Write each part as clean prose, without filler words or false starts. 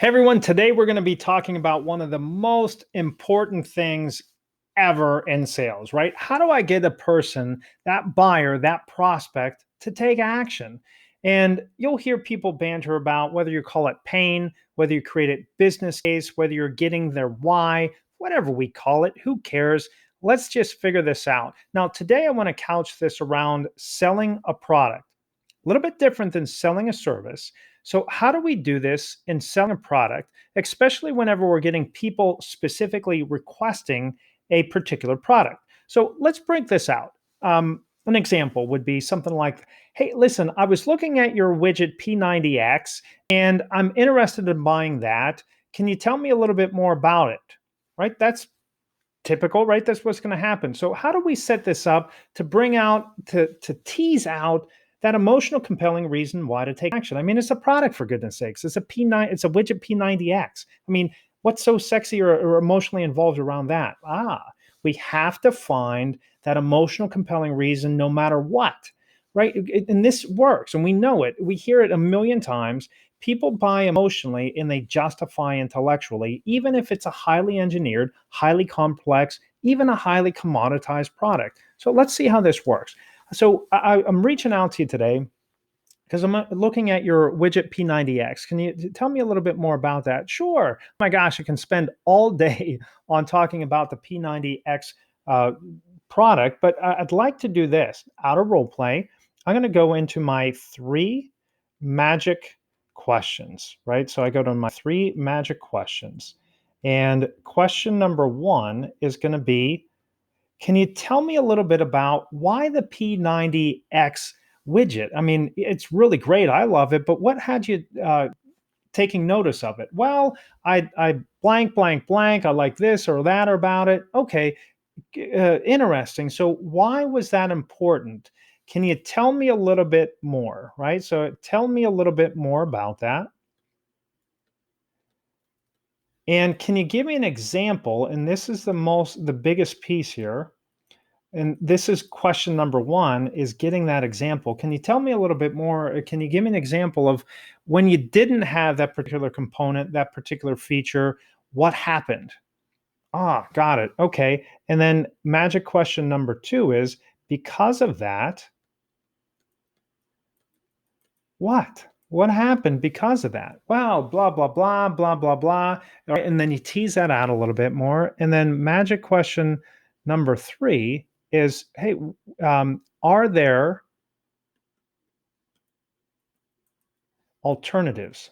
Hey everyone, today we're going to be talking about one of the most important things ever in sales, right? How do I get a person, that buyer, that prospect to take action? And you'll hear people banter about whether you call it pain, whether you create a business case, whether you're getting their why, whatever we call it, who cares? Let's just figure this out. Now, today I want to couch this around selling a product, a little bit different than selling a service. So, how do we do this in selling a product, especially whenever we're getting people specifically requesting a particular product? So, let's break this out. An example would be something like, hey, listen, I was looking at your widget P90X and I'm interested in buying that. Can you tell me a little bit more about it? Right? That's typical, right? That's what's going to happen. So, how do we set this up to bring out, to tease out that emotional compelling reason why to take action? I mean, it's a product, for goodness sakes. It's a P9, it's a widget P90X. I mean, what's so sexy or emotionally involved around that? We have to find that emotional compelling reason no matter what, right? And this works, and we know it. We hear it a million times. People buy emotionally and they justify intellectually, even if it's a highly engineered, highly complex, even a highly commoditized product. So let's see how this works. So I'm reaching out to you today because I'm looking at your widget P90X. Can you tell me a little bit more about that? Sure. Oh my gosh, I can spend all day on talking about the P90X product, but I'd like to do this out of role play. I'm going to go into my three magic questions, right? So I go to my three magic questions. And question number one is going to be, can you tell me a little bit about why the P90X widget? I mean, it's really great. I love it, but what had you taking notice of it? Well, I blank, blank, blank. I like this or that about it. Okay, interesting. So, why was that important? Can you tell me a little bit more? Right. So, tell me a little bit more about that. And can you give me an example? And this is the biggest piece here. And this is question number one, is getting that example. Can you tell me a little bit more? Can you give me an example of when you didn't have that particular component, that particular feature, what happened? Got it. Okay. And then magic question number two is, because of that, what? What happened because of that? Well, blah, blah, blah, blah, blah, blah. All right, and then you tease that out a little bit more. And then magic question number three is, hey, are there alternatives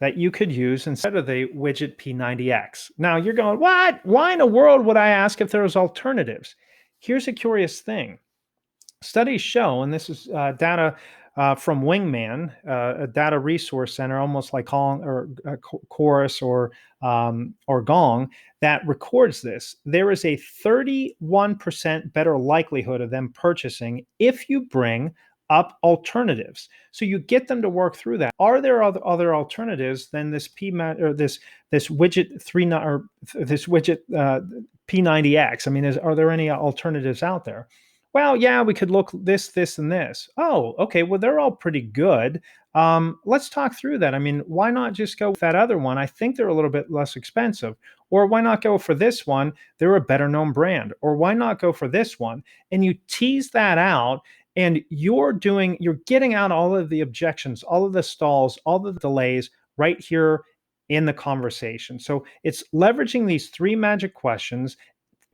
that you could use instead of the widget P90X? Now you're going, what? Why in the world would I ask if there was alternatives? Here's a curious thing. Studies show, and this is data from Wingman, a data resource center, almost like Kong or Chorus or Gong, that records this. There is a 31% better likelihood of them purchasing if you bring up alternatives. So you get them to work through that. Are there other alternatives than this PMAT or this widget this widget P90X? I mean, are there any alternatives out there? Well, yeah, we could look this, and this. Oh, okay. Well, they're all pretty good. Let's talk through that. I mean, why not just go with that other one? I think they're a little bit less expensive. Or why not go for this one? They're a better known brand. Or why not go for this one? And you tease that out, and you're getting out all of the objections, all of the stalls, all the delays right here in the conversation. So it's leveraging these three magic questions,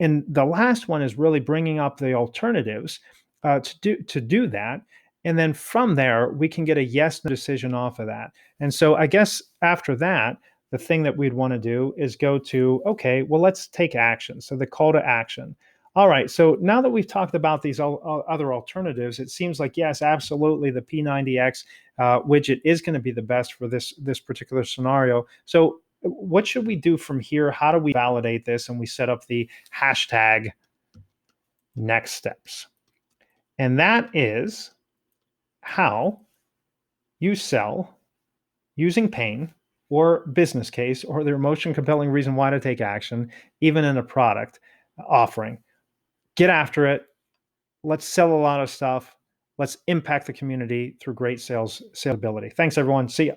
and the last one is really bringing up the alternatives to do that. And then from there, we can get a yes no decision off of that. And so I guess after that, the thing that we'd want to do is go to, okay, well, let's take action. So the call to action. All right. So now that we've talked about these other alternatives, it seems like, yes, absolutely, the P90X widget is going to be the best for this particular scenario. So what should we do from here? How do we validate this? And we set up the hashtag next steps. And that is how you sell using pain or business case or the emotion compelling reason why to take action, even in a product offering. Get after it. Let's sell a lot of stuff. Let's impact the community through great sales ability. Thanks, everyone. See ya.